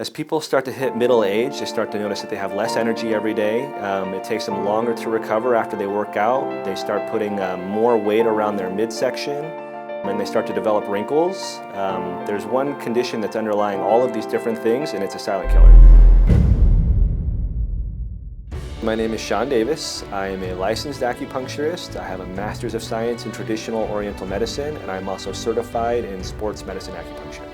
As people start to hit middle age, they start to notice that they have less energy every day. It takes them longer to recover after they work out. They start putting more weight around their midsection, and they start to develop wrinkles. There's one condition that's underlying all of these different things, and it's a silent killer. My name is Sean Davis. I am a licensed acupuncturist. I have a Master's of Science in Traditional Oriental Medicine, and I'm also certified in sports medicine acupuncture.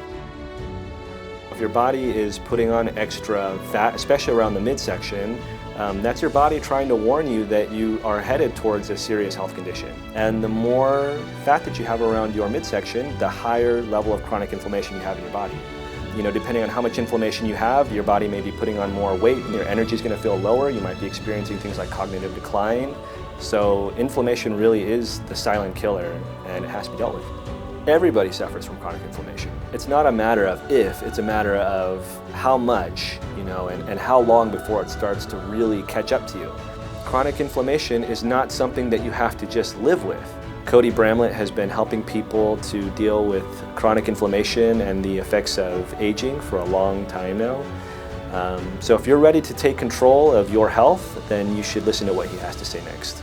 If your body is putting on extra fat, especially around the midsection, that's your body trying to warn you that you are headed towards a serious health condition. And the more fat that you have around your midsection, the higher level of chronic inflammation you have in your body. You know, depending on how much inflammation you have, your body may be putting on more weight and your energy is going to feel lower. You might be experiencing things like cognitive decline. So inflammation really is the silent killer, and it has to be dealt with. Everybody suffers from chronic inflammation. It's not a matter of if, it's a matter of how much, and how long before it starts to really catch up to you. Chronic inflammation is not something that you have to just live with. Cody Bramlett has been helping people to deal with chronic inflammation and the effects of aging for a long time now. So if you're ready to take control of your health, then you should listen to what he has to say next.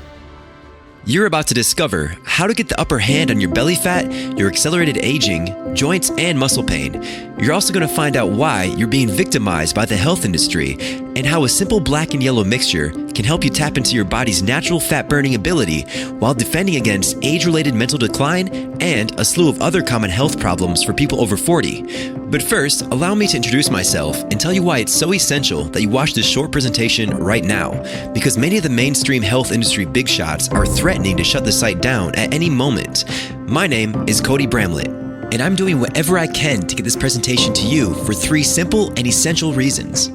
You're about to discover how to get the upper hand on your belly fat, your accelerated aging, joints, and muscle pain. You're also going to find out why you're being victimized by the health industry and how a simple black and yellow mixture can help you tap into your body's natural fat-burning ability while defending against age-related mental decline and a slew of other common health problems for people over 40. But first, allow me to introduce myself and tell you why it's so essential that you watch this short presentation right now, because many of the mainstream health industry big shots are threatening to shut the site down at any moment. My name is Cody Bramlett, and I'm doing whatever I can to get this presentation to you for 3 simple and essential reasons.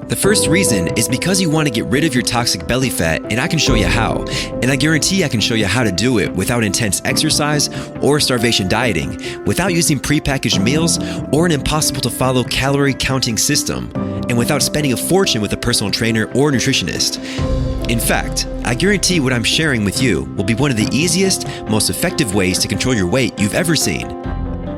The first reason is because you want to get rid of your toxic belly fat, and I can show you how. And I guarantee I can show you how to do it without intense exercise or starvation dieting, without using prepackaged meals or an impossible to follow calorie counting system, and without spending a fortune with a personal trainer or nutritionist. In fact, I guarantee what I'm sharing with you will be one of the easiest, most effective ways to control your weight you've ever seen.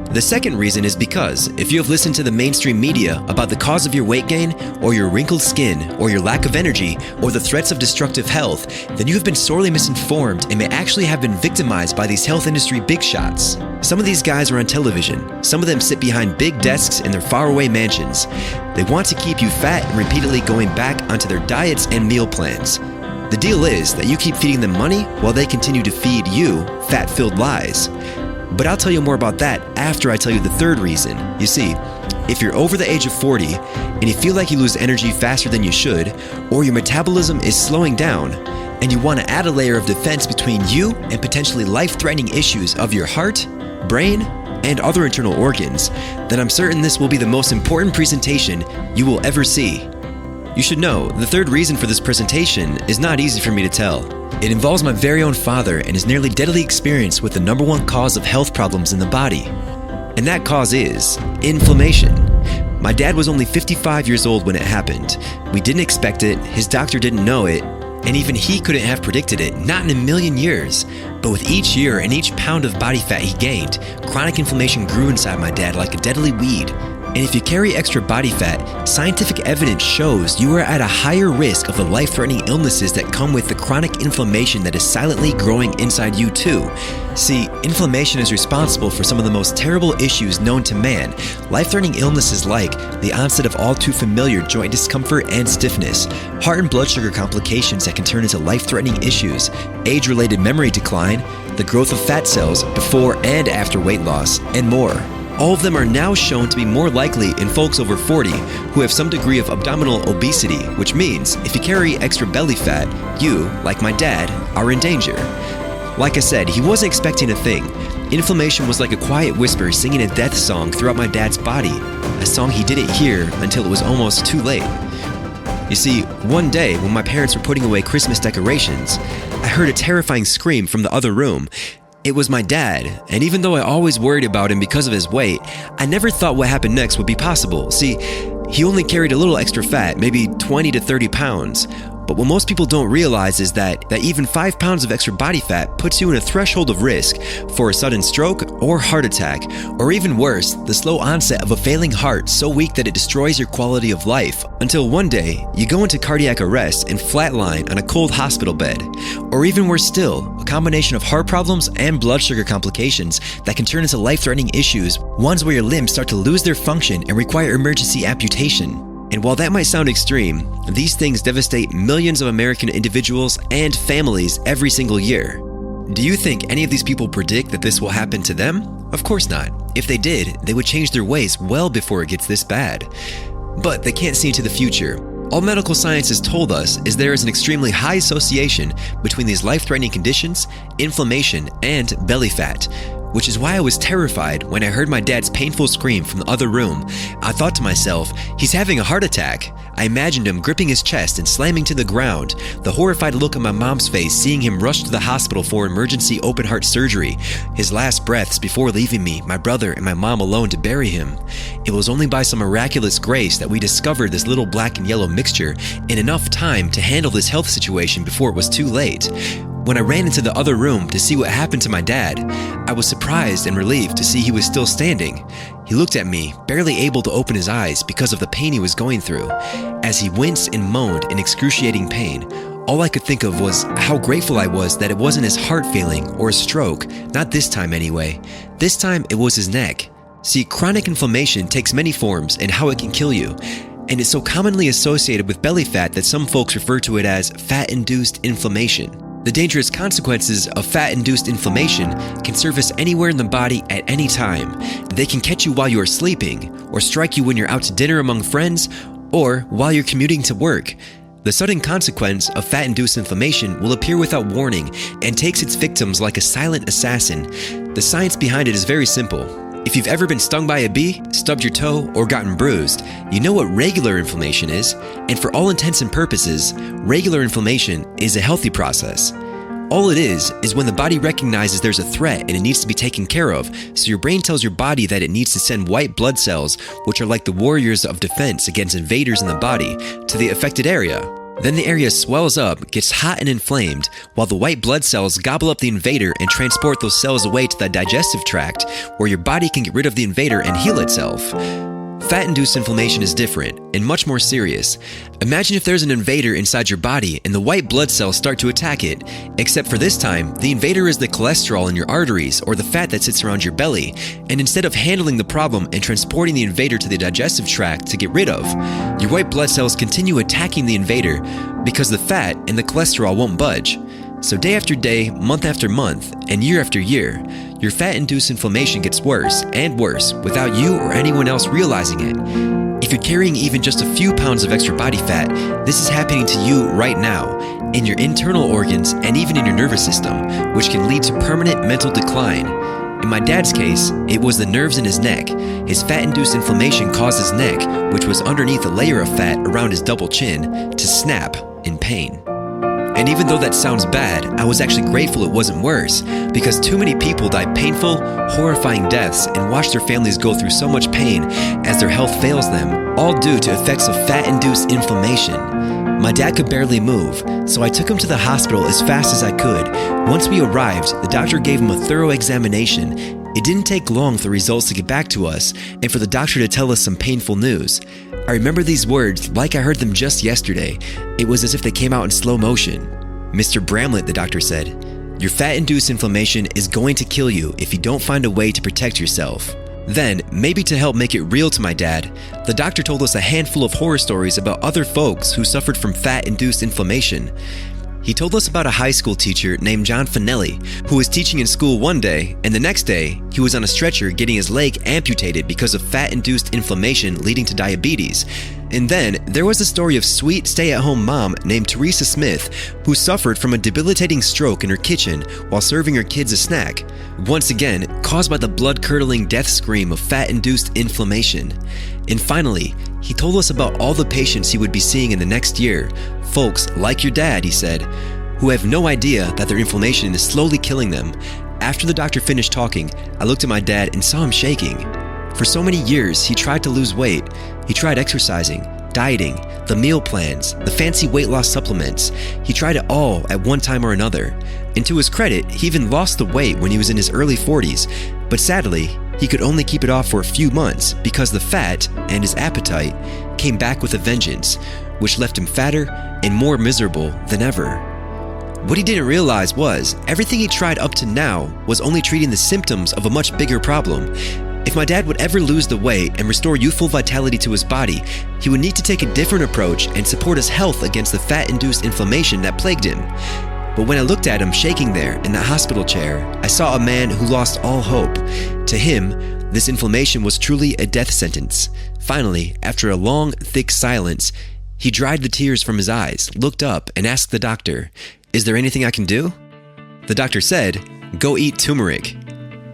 The second reason is because if you have listened to the mainstream media about the cause of your weight gain, or your wrinkled skin, or your lack of energy, or the threats of destructive health, then you have been sorely misinformed and may actually have been victimized by these health industry big shots. Some of these guys are on television. Some of them sit behind big desks in their faraway mansions. They want to keep you fat and repeatedly going back onto their diets and meal plans. The deal is that you keep feeding them money while they continue to feed you fat-filled lies. But I'll tell you more about that after I tell you the third reason. You see, if you're over the age of 40 and you feel like you lose energy faster than you should, or your metabolism is slowing down, and you want to add a layer of defense between you and potentially life-threatening issues of your heart, brain, and other internal organs, then I'm certain this will be the most important presentation you will ever see. You should know, the third reason for this presentation is not easy for me to tell. It involves my very own father and his nearly deadly experience with the number one cause of health problems in the body. And that cause is inflammation. My dad was only 55 years old when it happened. We didn't expect it, his doctor didn't know it, and even he couldn't have predicted it, not in a million years. But with each year and each pound of body fat he gained, chronic inflammation grew inside my dad like a deadly weed. And if you carry extra body fat, scientific evidence shows you are at a higher risk of the life-threatening illnesses that come with the chronic inflammation that is silently growing inside you too. See, inflammation is responsible for some of the most terrible issues known to man, life-threatening illnesses like the onset of all too familiar joint discomfort and stiffness, heart and blood sugar complications that can turn into life-threatening issues, age-related memory decline, the growth of fat cells before and after weight loss, and more. All of them are now shown to be more likely in folks over 40 who have some degree of abdominal obesity, which means if you carry extra belly fat, you, like my dad, are in danger. Like I said, he wasn't expecting a thing. Inflammation was like a quiet whisper singing a death song throughout my dad's body, a song he didn't hear until it was almost too late. You see, one day when my parents were putting away Christmas decorations, I heard a terrifying scream from the other room. It was my dad, and even though I always worried about him because of his weight, I never thought what happened next would be possible. See, he only carried a little extra fat, maybe 20 to 30 pounds, But what most people don't realize is that even 5 pounds of extra body fat puts you in a threshold of risk for a sudden stroke or heart attack, or even worse, the slow onset of a failing heart so weak that it destroys your quality of life, until one day you go into cardiac arrest and flatline on a cold hospital bed. Or even worse still, a combination of heart problems and blood sugar complications that can turn into life-threatening issues, ones where your limbs start to lose their function and require emergency amputation. And while that might sound extreme, these things devastate millions of American individuals and families every single year. Do you think any of these people predict that this will happen to them? Of course not. If they did, they would change their ways well before it gets this bad. But they can't see into the future. All medical science has told us is there is an extremely high association between these life-threatening conditions, inflammation, and belly fat. Which is why I was terrified when I heard my dad's painful scream from the other room. I thought to myself, he's having a heart attack. I imagined him gripping his chest and slamming to the ground, the horrified look on my mom's face seeing him rush to the hospital for emergency open heart surgery, his last breaths before leaving me, my brother, and my mom alone to bury him. It was only by some miraculous grace that we discovered this little black and yellow mixture in enough time to handle this health situation before it was too late. When I ran into the other room to see what happened to my dad, I was surprised and relieved to see he was still standing. He looked at me, barely able to open his eyes because of the pain he was going through. As he winced and moaned in excruciating pain, all I could think of was how grateful I was that it wasn't his heart failing or a stroke, not this time anyway. This time it was his neck. See, chronic inflammation takes many forms and how it can kill you. And it's so commonly associated with belly fat that some folks refer to it as fat-induced inflammation. The dangerous consequences of fat-induced inflammation can surface anywhere in the body at any time. They can catch you while you are sleeping, or strike you when you're out to dinner among friends, or while you're commuting to work. The sudden consequence of fat-induced inflammation will appear without warning and takes its victims like a silent assassin. The science behind it is very simple. If you've ever been stung by a bee, stubbed your toe, or gotten bruised, you know what regular inflammation is, and for all intents and purposes, regular inflammation is a healthy process. All it is when the body recognizes there's a threat and it needs to be taken care of, so your brain tells your body that it needs to send white blood cells, which are like the warriors of defense against invaders in the body, to the affected area. Then the area swells up, gets hot and inflamed, while the white blood cells gobble up the invader and transport those cells away to the digestive tract, where your body can get rid of the invader and heal itself. Fat-induced inflammation is different and much more serious. Imagine if there's an invader inside your body and the white blood cells start to attack it, except for this time, the invader is the cholesterol in your arteries or the fat that sits around your belly, and instead of handling the problem and transporting the invader to the digestive tract to get rid of, your white blood cells continue attacking the invader because the fat and the cholesterol won't budge. So day after day, month after month, and year after year, your fat-induced inflammation gets worse and worse without you or anyone else realizing it. If you're carrying even just a few pounds of extra body fat, this is happening to you right now, in your internal organs and even in your nervous system, which can lead to permanent mental decline. In my dad's case, it was the nerves in his neck. His fat-induced inflammation caused his neck, which was underneath a layer of fat around his double chin, to snap in pain. And even though that sounds bad, I was actually grateful it wasn't worse, because too many people die painful, horrifying deaths and watch their families go through so much pain as their health fails them, all due to effects of fat-induced inflammation. My dad could barely move, so I took him to the hospital as fast as I could. Once we arrived, the doctor gave him a thorough examination. It didn't take long for the results to get back to us and for the doctor to tell us some painful news. I remember these words like I heard them just yesterday. It was as if they came out in slow motion. "Mr. Bramlett," the doctor said, "your fat-induced inflammation is going to kill you if you don't find a way to protect yourself." Then, maybe to help make it real to my dad, the doctor told us a handful of horror stories about other folks who suffered from fat-induced inflammation. He told us about a high school teacher named John Finelli who was teaching in school one day, and the next day, he was on a stretcher getting his leg amputated because of fat-induced inflammation leading to diabetes. And then there was the story of sweet stay-at-home mom named Teresa Smith who suffered from a debilitating stroke in her kitchen while serving her kids a snack, once again caused by the blood-curdling death scream of fat-induced inflammation. And finally, he told us about all the patients he would be seeing in the next year, folks like your dad, he said, who have no idea that their inflammation is slowly killing them. After the doctor finished talking, I looked at my dad and saw him shaking. For so many years, he tried to lose weight. He tried exercising. dieting, the meal plans, the fancy weight loss supplements. He tried it all at one time or another. And to his credit, he even lost the weight when he was in his early 40s. But sadly, he could only keep it off for a few months because the fat and his appetite came back with a vengeance, which left him fatter and more miserable than ever. What he didn't realize was everything he tried up to now was only treating the symptoms of a much bigger problem. If my dad would ever lose the weight and restore youthful vitality to his body, he would need to take a different approach and support his health against the fat-induced inflammation that plagued him. But when I looked at him shaking there in that hospital chair, I saw a man who lost all hope. To him, this inflammation was truly a death sentence. Finally, after a long, thick silence, he dried the tears from his eyes, looked up, and asked the doctor, "Is there anything I can do?" The doctor said, "Go eat turmeric."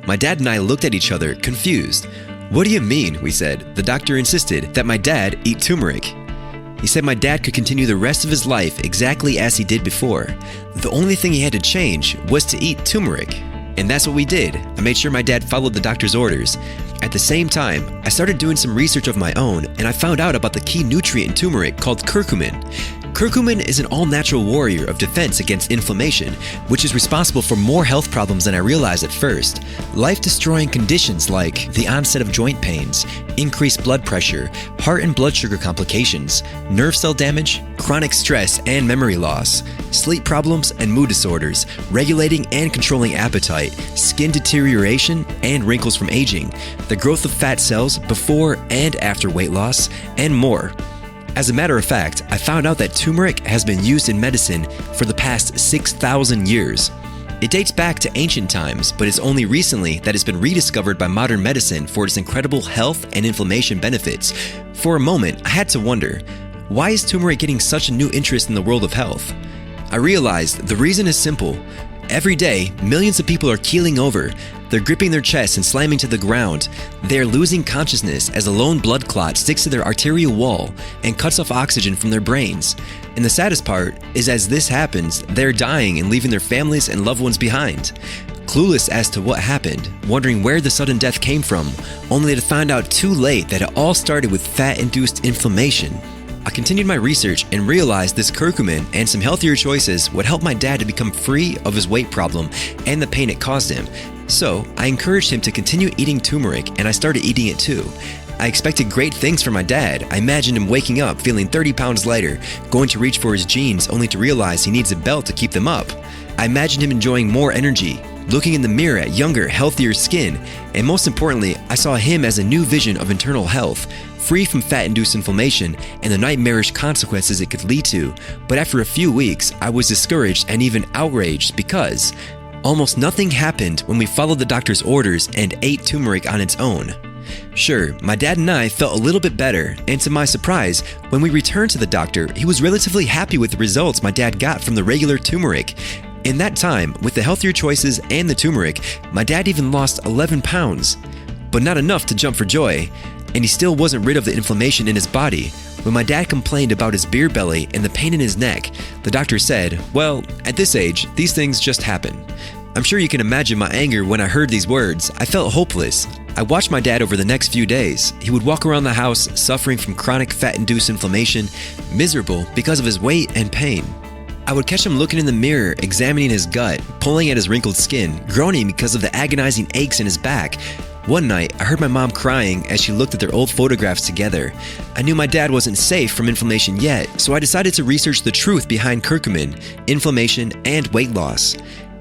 My dad and I looked at each other, confused. "What do you mean?" we said. The doctor insisted that my dad eat turmeric. He said my dad could continue the rest of his life exactly as he did before. The only thing he had to change was to eat turmeric. And that's what we did. I made sure my dad followed the doctor's orders. At the same time, I started doing some research of my own, and I found out about the key nutrient in turmeric called curcumin. Curcumin is an all-natural warrior of defense against inflammation, which is responsible for more health problems than I realized at first. Life-destroying conditions like the onset of joint pains, increased blood pressure, heart and blood sugar complications, nerve cell damage, chronic stress and memory loss, sleep problems and mood disorders, regulating and controlling appetite, skin deterioration and wrinkles from aging, the growth of fat cells before and after weight loss, and more. As a matter of fact, I found out that turmeric has been used in medicine for the past 6,000 years. It dates back to ancient times, but it's only recently that it's been rediscovered by modern medicine for its incredible health and inflammation benefits. For a moment, I had to wonder, why is turmeric getting such a new interest in the world of health? I realized the reason is simple. Every day, millions of people are keeling over. They're gripping their chests and slamming to the ground. They're losing consciousness as a lone blood clot sticks to their arterial wall and cuts off oxygen from their brains. And the saddest part is as this happens, they're dying and leaving their families and loved ones behind. Clueless as to what happened, wondering where the sudden death came from, only to find out too late that it all started with fat-induced inflammation. I continued my research and realized this curcumin and some healthier choices would help my dad to become free of his weight problem and the pain it caused him. So I encouraged him to continue eating turmeric, and I started eating it too. I expected great things from my dad. I imagined him waking up feeling 30 pounds lighter, going to reach for his jeans only to realize he needs a belt to keep them up. I imagined him enjoying more energy, looking in the mirror at younger, healthier skin, and most importantly, I saw him as a new vision of internal health, free from fat-induced inflammation and the nightmarish consequences it could lead to. But after a few weeks, I was discouraged and even outraged because almost nothing happened when we followed the doctor's orders and ate turmeric on its own. Sure, my dad and I felt a little bit better, and to my surprise, when we returned to the doctor, he was relatively happy with the results my dad got from the regular turmeric. In that time, with the healthier choices and the turmeric, my dad even lost 11 pounds. But not enough to jump for joy, and he still wasn't rid of the inflammation in his body. When my dad complained about his beer belly and the pain in his neck, the doctor said, "Well, at this age, these things just happen." I'm sure you can imagine my anger when I heard these words. I felt hopeless. I watched my dad over the next few days. He would walk around the house suffering from chronic fat-induced inflammation, miserable because of his weight and pain. I would catch him looking in the mirror, examining his gut, pulling at his wrinkled skin, groaning because of the agonizing aches in his back. One night, I heard my mom crying as she looked at their old photographs together. I knew my dad wasn't safe from inflammation yet, so I decided to research the truth behind curcumin, inflammation, and weight loss.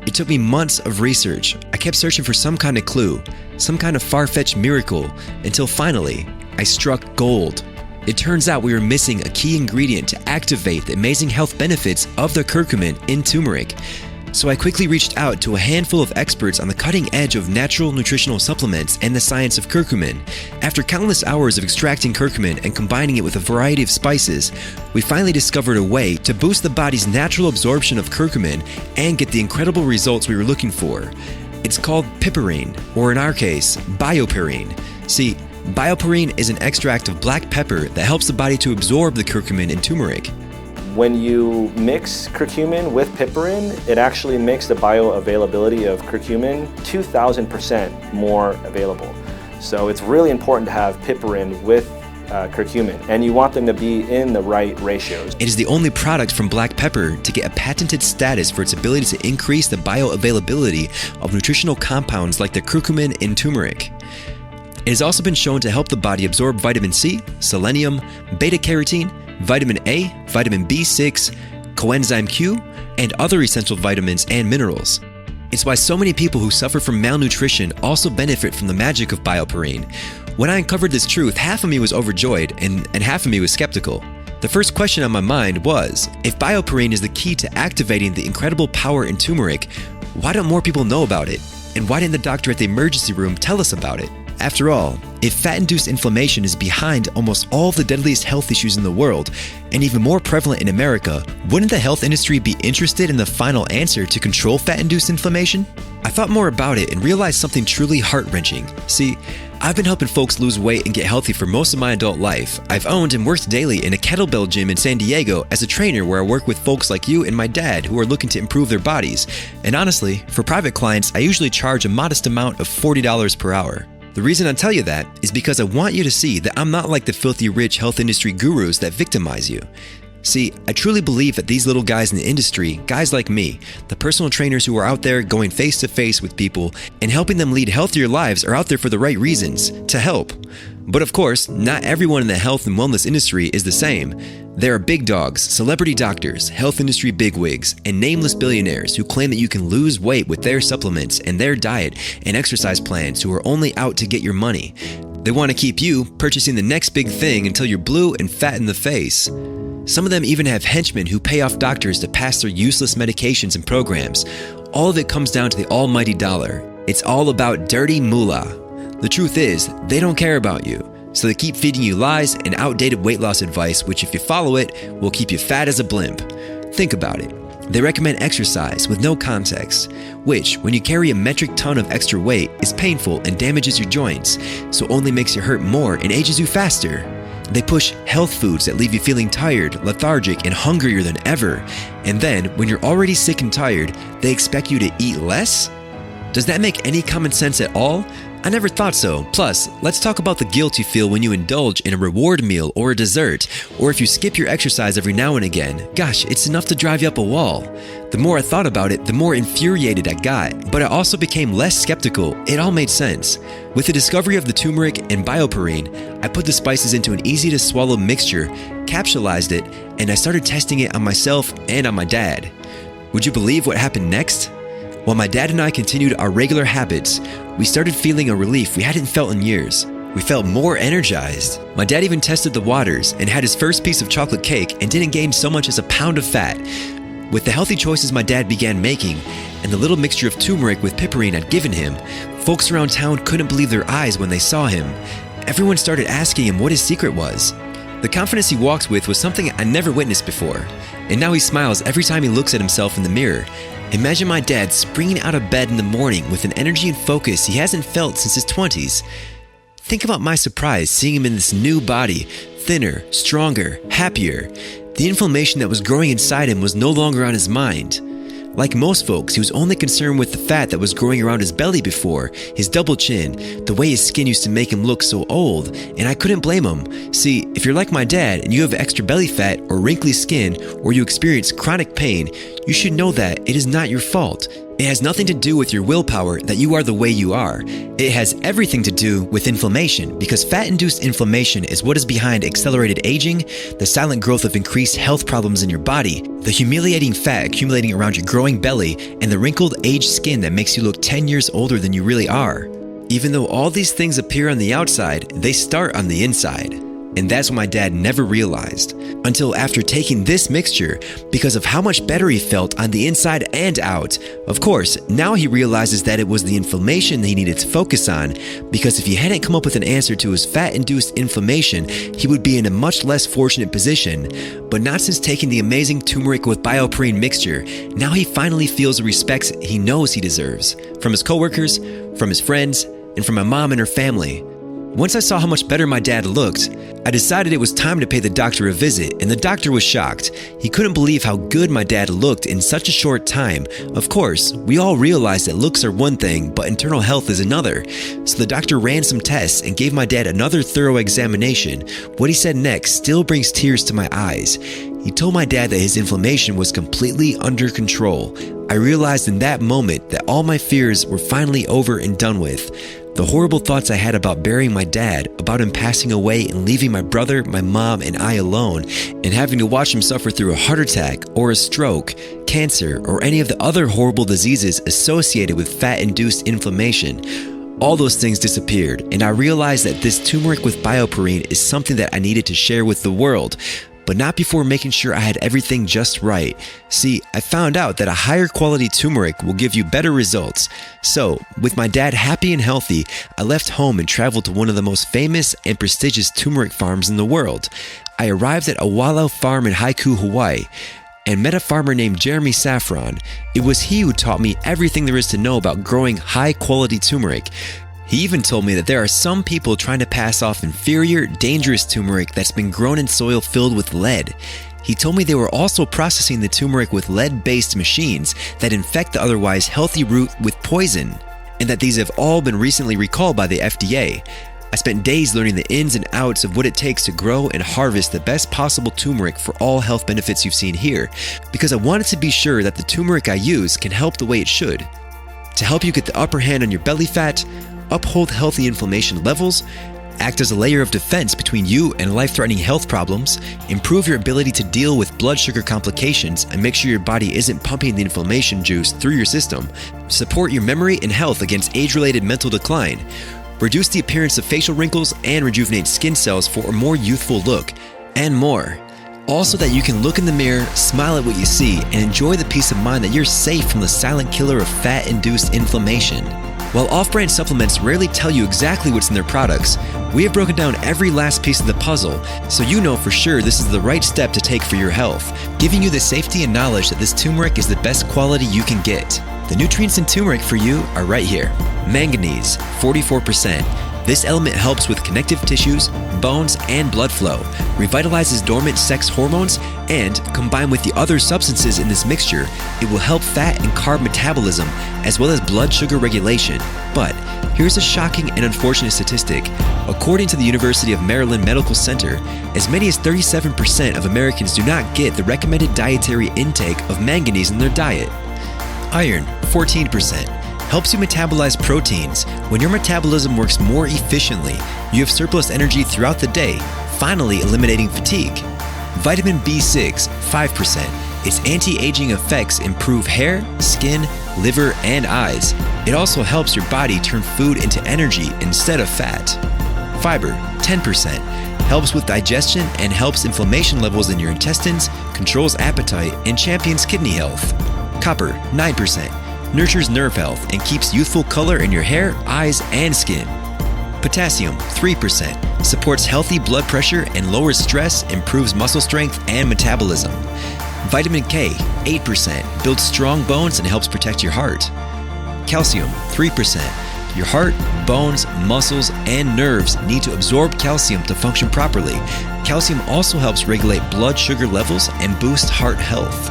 It took me months of research. I kept searching for some kind of clue, some kind of far-fetched miracle, until finally, I struck gold. It turns out we were missing a key ingredient to activate the amazing health benefits of the curcumin in turmeric. So I quickly reached out to a handful of experts on the cutting edge of natural nutritional supplements and the science of curcumin. After countless hours of extracting curcumin and combining it with a variety of spices, we finally discovered a way to boost the body's natural absorption of curcumin and get the incredible results we were looking for. It's called piperine, or in our case, bioperine. See, bioperine is an extract of black pepper that helps the body to absorb the curcumin in turmeric. When you mix curcumin with piperine, it actually makes the bioavailability of curcumin 2,000% more available. So it's really important to have piperine with curcumin, and you want them to be in the right ratios. It is the only product from black pepper to get a patented status for its ability to increase the bioavailability of nutritional compounds like the curcumin in turmeric. It has also been shown to help the body absorb vitamin C, selenium, beta-carotene, vitamin A, vitamin B6, coenzyme Q, and other essential vitamins and minerals. It's why so many people who suffer from malnutrition also benefit from the magic of BioPerine. When I uncovered this truth, half of me was overjoyed and half of me was skeptical. The first question on my mind was, if BioPerine is the key to activating the incredible power in turmeric, why don't more people know about it? And why didn't the doctor at the emergency room tell us about it? After all, if fat-induced inflammation is behind almost all the deadliest health issues in the world, and even more prevalent in America, wouldn't the health industry be interested in the final answer to control fat-induced inflammation? I thought more about it and realized something truly heart-wrenching. See, I've been helping folks lose weight and get healthy for most of my adult life. I've owned and worked daily in a kettlebell gym in San Diego as a trainer where I work with folks like you and my dad who are looking to improve their bodies. And honestly, for private clients, I usually charge a modest amount of $40 per hour. The reason I tell you that is because I want you to see that I'm not like the filthy rich health industry gurus that victimize you. See, I truly believe that these little guys in the industry, guys like me, the personal trainers who are out there going face to face with people and helping them lead healthier lives, are out there for the right reasons, to help. But of course, not everyone in the health and wellness industry is the same. There are big dogs, celebrity doctors, health industry bigwigs, and nameless billionaires who claim that you can lose weight with their supplements and their diet and exercise plans, who are only out to get your money. They want to keep you purchasing the next big thing until you're blue and fat in the face. Some of them even have henchmen who pay off doctors to pass their useless medications and programs. All of it comes down to the almighty dollar. It's all about dirty moolah. The truth is, they don't care about you. So they keep feeding you lies and outdated weight loss advice, which if you follow it, will keep you fat as a blimp. Think about it. They recommend exercise with no context, which, when you carry a metric ton of extra weight, is painful and damages your joints, so only makes you hurt more and ages you faster. They push health foods that leave you feeling tired, lethargic, and hungrier than ever. And then, when you're already sick and tired, they expect you to eat less? Does that make any common sense at all? I never thought so. Plus, let's talk about the guilt you feel when you indulge in a reward meal or a dessert, or if you skip your exercise every now and again. Gosh, it's enough to drive you up a wall. The more I thought about it, the more infuriated I got, but I also became less skeptical. It all made sense. With the discovery of the turmeric and BioPerine, I put the spices into an easy-to-swallow mixture, capsulized it, and I started testing it on myself and on my dad. Would you believe what happened next? While my dad and I continued our regular habits, we started feeling a relief we hadn't felt in years. We felt more energized. My dad even tested the waters and had his first piece of chocolate cake and didn't gain so much as a pound of fat. With the healthy choices my dad began making and the little mixture of turmeric with piperine I'd given him, folks around town couldn't believe their eyes when they saw him. Everyone started asking him what his secret was. The confidence he walks with was something I never witnessed before, and now he smiles every time he looks at himself in the mirror. Imagine my dad springing out of bed in the morning with an energy and focus he hasn't felt since his 20s. Think about my surprise seeing him in this new body, thinner, stronger, happier. The inflammation that was growing inside him was no longer on his mind. Like most folks, he was only concerned with the fat that was growing around his belly before, his double chin, the way his skin used to make him look so old, and I couldn't blame him. See, if you're like my dad and you have extra belly fat or wrinkly skin, or you experience chronic pain, you should know that it is not your fault. It has nothing to do with your willpower that you are the way you are. It has everything to do with inflammation, because fat-induced inflammation is what is behind accelerated aging, the silent growth of increased health problems in your body, the humiliating fat accumulating around your growing belly, and the wrinkled, aged skin that makes you look 10 years older than you really are. Even though all these things appear on the outside, they start on the inside. And that's what my dad never realized until after taking this mixture, because of how much better he felt on the inside and out. Of course, now he realizes that it was the inflammation that he needed to focus on, because if he hadn't come up with an answer to his fat-induced inflammation, he would be in a much less fortunate position. But not since taking the amazing turmeric with BioPerine mixture. Now he finally feels the respect he knows he deserves, from his coworkers, from his friends, and from my mom and her family. Once I saw how much better my dad looked, I decided it was time to pay the doctor a visit, and the doctor was shocked. He couldn't believe how good my dad looked in such a short time. Of course, we all realize that looks are one thing, but internal health is another. So the doctor ran some tests and gave my dad another thorough examination. What he said next still brings tears to my eyes. He told my dad that his inflammation was completely under control. I realized in that moment that all my fears were finally over and done with. The horrible thoughts I had about burying my dad, about him passing away and leaving my brother, my mom, and I alone, and having to watch him suffer through a heart attack or a stroke, cancer, or any of the other horrible diseases associated with fat-induced inflammation. All those things disappeared, and I realized that this turmeric with bioperine is something that I needed to share with the world. But not before making sure I had everything just right. See, I found out that a higher quality turmeric will give you better results. So, with my dad happy and healthy, I left home and traveled to one of the most famous and prestigious turmeric farms in the world. I arrived at Awalo Farm in Haiku, Hawaii, and met a farmer named Jeremy Saffron. It was he who taught me everything there is to know about growing high quality turmeric. He even told me that there are some people trying to pass off inferior, dangerous turmeric that's been grown in soil filled with lead. He told me they were also processing the turmeric with lead-based machines that infect the otherwise healthy root with poison, and that these have all been recently recalled by the FDA. I spent days learning the ins and outs of what it takes to grow and harvest the best possible turmeric for all health benefits you've seen here, because I wanted to be sure that the turmeric I use can help the way it should. To help you get the upper hand on your belly fat, uphold healthy inflammation levels, act as a layer of defense between you and life-threatening health problems, improve your ability to deal with blood sugar complications and make sure your body isn't pumping the inflammation juice through your system, support your memory and health against age-related mental decline, reduce the appearance of facial wrinkles and rejuvenate skin cells for a more youthful look, and more. All so that you can look in the mirror, smile at what you see, and enjoy the peace of mind that you're safe from the silent killer of fat-induced inflammation. While off-brand supplements rarely tell you exactly what's in their products, we have broken down every last piece of the puzzle, so you know for sure this is the right step to take for your health, giving you the safety and knowledge that this turmeric is the best quality you can get. The nutrients in turmeric for you are right here. Manganese, 44%. This element helps with connective tissues, bones, and blood flow, revitalizes dormant sex hormones, and, combined with the other substances in this mixture, it will help fat and carb metabolism, as well as blood sugar regulation. But here's a shocking and unfortunate statistic. According to the University of Maryland Medical Center, as many as 37% of Americans do not get the recommended dietary intake of manganese in their diet. Iron, 14%. Helps you metabolize proteins. When your metabolism works more efficiently, you have surplus energy throughout the day, finally eliminating fatigue. Vitamin B6, 5%. Its anti-aging effects improve hair, skin, liver, and eyes. It also helps your body turn food into energy instead of fat. Fiber, 10%. Helps with digestion and helps inflammation levels in your intestines, controls appetite, and champions kidney health. Copper, 9%. Nurtures nerve health and keeps youthful color in your hair, eyes, and skin. Potassium, 3%, supports healthy blood pressure and lowers stress, improves muscle strength and metabolism. Vitamin K, 8%, builds strong bones and helps protect your heart. Calcium, 3%. Your heart, bones, muscles, and nerves need to absorb calcium to function properly. Calcium also helps regulate blood sugar levels and boost heart health.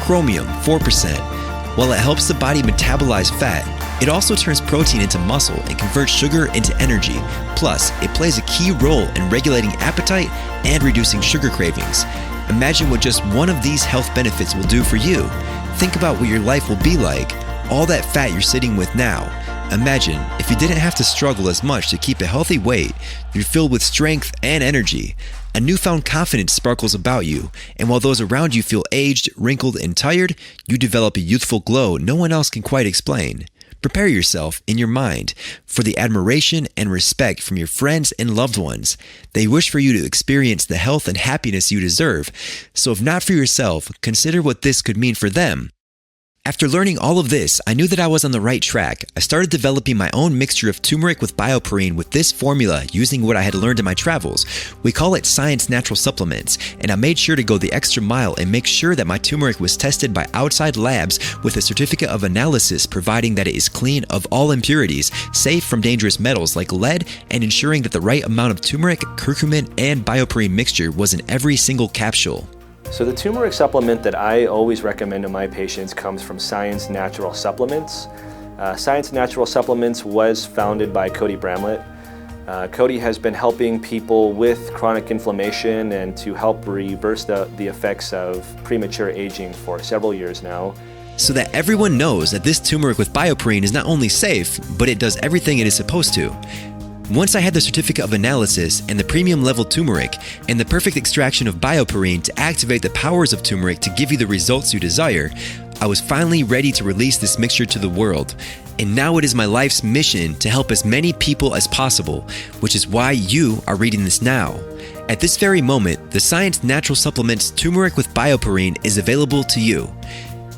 Chromium, 4%. While it helps the body metabolize fat, it also turns protein into muscle and converts sugar into energy. Plus, it plays a key role in regulating appetite and reducing sugar cravings. Imagine what just one of these health benefits will do for you. Think about what your life will be like, all that fat you're sitting with now. Imagine if you didn't have to struggle as much to keep a healthy weight, you're filled with strength and energy. A newfound confidence sparkles about you, and while those around you feel aged, wrinkled, and tired, you develop a youthful glow no one else can quite explain. Prepare yourself in your mind for the admiration and respect from your friends and loved ones. They wish for you to experience the health and happiness you deserve. So if not for yourself, consider what this could mean for them. After learning all of this, I knew that I was on the right track. I started developing my own mixture of turmeric with bioperine with this formula using what I had learned in my travels. We call it Science Natural Supplements, and I made sure to go the extra mile and make sure that my turmeric was tested by outside labs with a certificate of analysis providing that it is clean of all impurities, safe from dangerous metals like lead, and ensuring that the right amount of turmeric, curcumin, and bioperine mixture was in every single capsule. So the turmeric supplement that I always recommend to my patients comes from Science Natural Supplements. Science Natural Supplements was founded by Cody Bramlett. Cody has been helping people with chronic inflammation and to help reverse the effects of premature aging for several years now. So that everyone knows that this turmeric with bioperine is not only safe, but it does everything it is supposed to. Once I had the certificate of analysis and the premium level turmeric and the perfect extraction of bioperine to activate the powers of turmeric to give you the results you desire, I was finally ready to release this mixture to the world. And now it is my life's mission to help as many people as possible, which is why you are reading this now. At this very moment, the Science Natural Supplements Turmeric with Bioperine is available to you.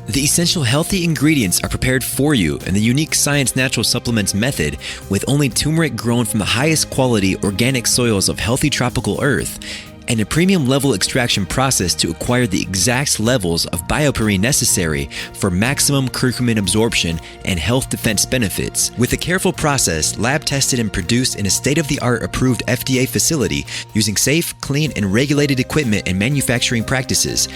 The essential healthy ingredients are prepared for you in the unique Science Natural Supplements method with only turmeric grown from the highest quality organic soils of healthy tropical earth and a premium level extraction process to acquire the exact levels of bioperine necessary for maximum curcumin absorption and health defense benefits. With a careful process, lab tested and produced in a state-of-the-art approved FDA facility using safe, clean, and regulated equipment and manufacturing practices.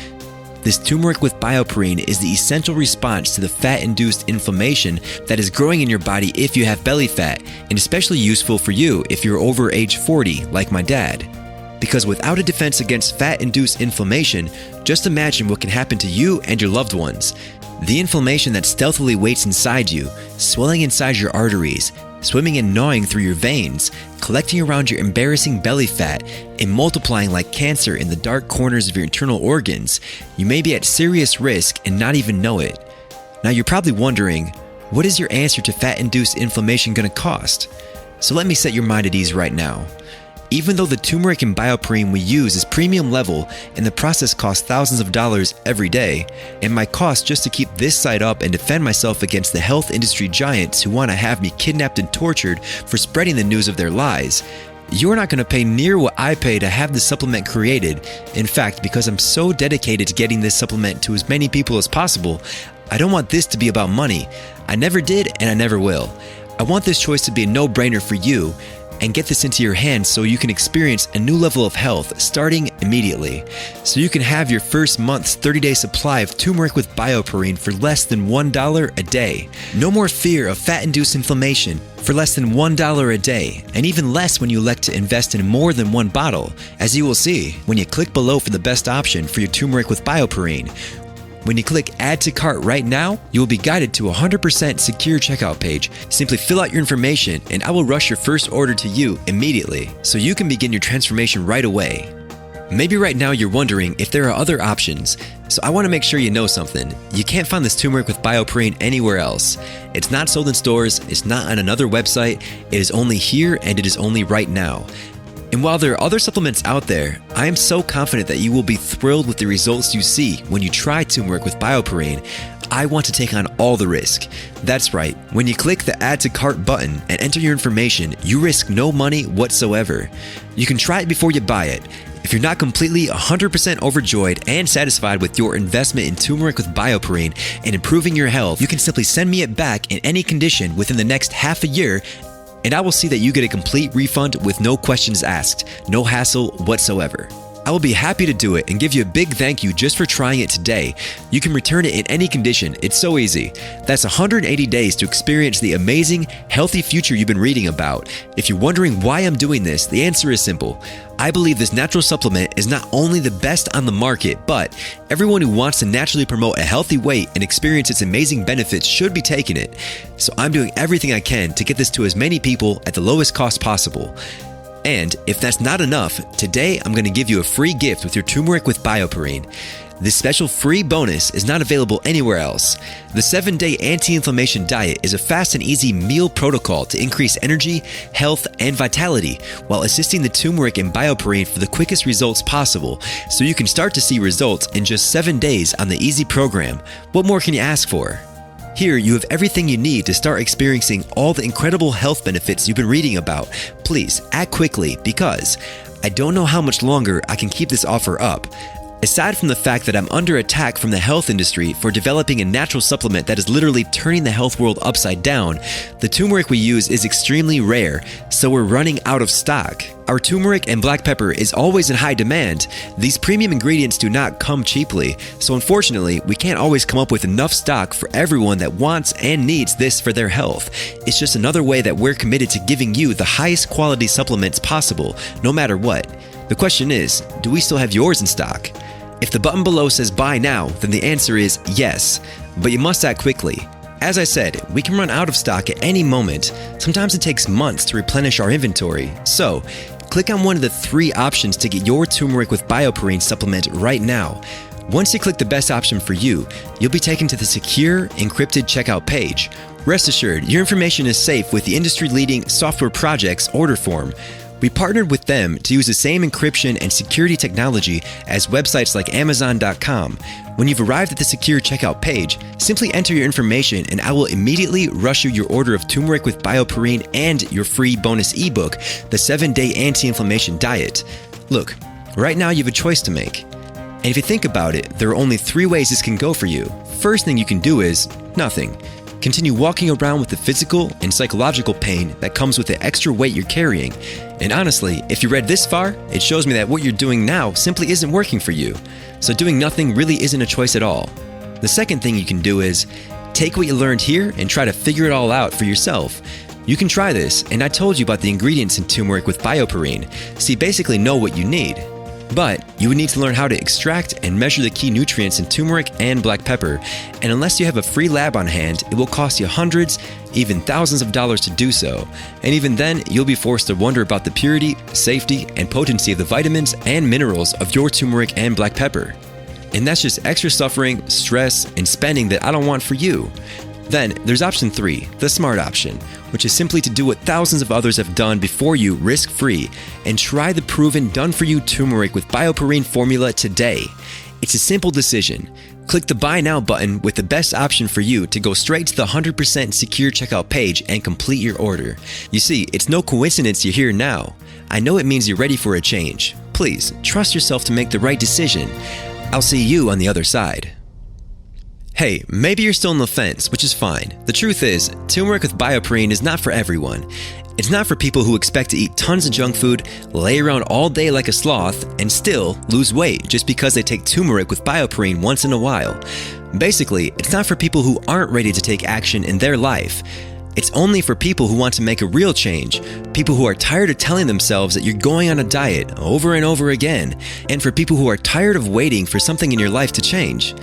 This turmeric with bioperine is the essential response to the fat-induced inflammation that is growing in your body if you have belly fat, and especially useful for you if you're over age 40, like my dad. Because without a defense against fat-induced inflammation, just imagine what can happen to you and your loved ones. The inflammation that stealthily waits inside you, swelling inside your arteries, swimming and gnawing through your veins, collecting around your embarrassing belly fat, and multiplying like cancer in the dark corners of your internal organs, you may be at serious risk and not even know it. Now you're probably wondering, what is your answer to fat-induced inflammation going to cost? So let me set your mind at ease right now. Even though the turmeric and bioperine we use is premium level and the process costs thousands of dollars every day, and my cost just to keep this site up and defend myself against the health industry giants who want to have me kidnapped and tortured for spreading the news of their lies, you're not going to pay near what I pay to have this supplement created. In fact, because I'm so dedicated to getting this supplement to as many people as possible, I don't want this to be about money. I never did and I never will. I want this choice to be a no-brainer for you, and get this into your hands so you can experience a new level of health starting immediately. So you can have your first month's 30-day supply of turmeric with bioperine for less than $1 a day. No more fear of fat-induced inflammation for less than $1 a day, and even less when you elect to invest in more than one bottle, as you will see when you click below for the best option for your turmeric with bioperine. When you click Add to Cart right now, you will be guided to a 100% secure checkout page. Simply fill out your information and I will rush your first order to you immediately so you can begin your transformation right away. Maybe right now you're wondering if there are other options, so I want to make sure you know something. You can't find this turmeric with bioperine anywhere else. It's not sold in stores, it's not on another website, it is only here and it is only right now. And while there are other supplements out there, I am so confident that you will be thrilled with the results you see when you try turmeric with bioperine. I want to take on all the risk. That's right, when you click the Add to Cart button and enter your information, you risk no money whatsoever. You can try it before you buy it. If you're not completely 100% overjoyed and satisfied with your investment in turmeric with bioperine and improving your health, you can simply send me it back in any condition within the next half a year, and I will see that you get a complete refund with no questions asked, no hassle whatsoever. I will be happy to do it and give you a big thank you just for trying it today. You can return it in any condition. It's so easy. That's 180 days to experience the amazing, healthy future you've been reading about. If you're wondering why I'm doing this, the answer is simple. I believe this natural supplement is not only the best on the market, but everyone who wants to naturally promote a healthy weight and experience its amazing benefits should be taking it. So I'm doing everything I can to get this to as many people at the lowest cost possible. And if that's not enough, today I'm going to give you a free gift with your turmeric with BioPerine. This special free bonus is not available anywhere else. The 7-day anti-inflammation diet is a fast and easy meal protocol to increase energy, health, and vitality while assisting the turmeric and BioPerine for the quickest results possible, so you can start to see results in just 7 days on the easy program. What more can you ask for? Here, you have everything you need to start experiencing all the incredible health benefits you've been reading about. Please act quickly, because I don't know how much longer I can keep this offer up. Aside from the fact that I'm under attack from the health industry for developing a natural supplement that is literally turning the health world upside down, the turmeric we use is extremely rare, so we're running out of stock. Our turmeric and black pepper is always in high demand. These premium ingredients do not come cheaply, so unfortunately, we can't always come up with enough stock for everyone that wants and needs this for their health. It's just another way that we're committed to giving you the highest quality supplements possible, no matter what. The question is, do we still have yours in stock? If the button below says buy now, then the answer is yes, but you must act quickly. As I said, we can run out of stock at any moment. Sometimes it takes months to replenish our inventory. So, click on one of the 3 options to get your turmeric with BioPerine supplement right now. Once you click the best option for you, you'll be taken to the secure, encrypted checkout page. Rest assured, your information is safe with the industry-leading Software Projects order form. We partnered with them to use the same encryption and security technology as websites like Amazon.com. When you've arrived at the secure checkout page, simply enter your information and I will immediately rush you your order of turmeric with BioPerine and your free bonus ebook, the 7-day anti-inflammation diet. Look, right now you have a choice to make. And if you think about it, there are only 3 ways this can go for you. First thing you can do is nothing. Continue walking around with the physical and psychological pain that comes with the extra weight you're carrying. And honestly, if you read this far, it shows me that what you're doing now simply isn't working for you. So doing nothing really isn't a choice at all. The second thing you can do is take what you learned here and try to figure it all out for yourself. You can try this, and I told you about the ingredients in turmeric with BioPerine, so you basically know what you need. But you would need to learn how to extract and measure the key nutrients in turmeric and black pepper, and unless you have a free lab on hand, it will cost you hundreds, even thousands of dollars to do so. And even then, you'll be forced to wonder about the purity, safety, and potency of the vitamins and minerals of your turmeric and black pepper. And that's just extra suffering, stress, and spending that I don't want for you. Then there's option 3, the smart option, which is simply to do what thousands of others have done before you risk-free and try the proven done-for-you turmeric with BioPerine formula today. It's a simple decision. Click the Buy Now button with the best option for you to go straight to the 100% secure checkout page and complete your order. You see, it's no coincidence you're here now. I know it means you're ready for a change. Please, trust yourself to make the right decision. I'll see you on the other side. Hey, maybe you're still on the fence, which is fine. The truth is, turmeric with BioPerine is not for everyone. It's not for people who expect to eat tons of junk food, lay around all day like a sloth, and still lose weight just because they take turmeric with BioPerine once in a while. Basically, it's not for people who aren't ready to take action in their life. It's only for people who want to make a real change, people who are tired of telling themselves that you're going on a diet over and over again, and for people who are tired of waiting for something in your life to change.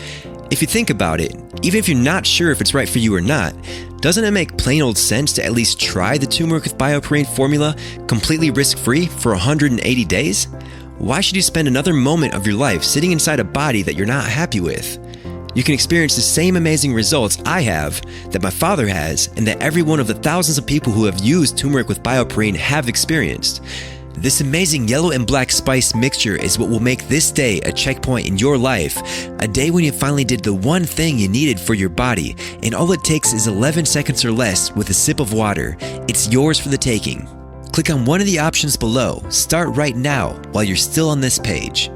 If you think about it, even if you're not sure if it's right for you or not, doesn't it make plain old sense to at least try the turmeric with BioPerine formula completely risk-free for 180 days? Why should you spend another moment of your life sitting inside a body that you're not happy with? You can experience the same amazing results I have, that my father has, and that every one of the thousands of people who have used turmeric with BioPerine have experienced. This amazing yellow and black spice mixture is what will make this day a checkpoint in your life, a day when you finally did the one thing you needed for your body, and all it takes is 11 seconds or less with a sip of water. It's yours for the taking. Click on one of the options below. Start right now while you're still on this page.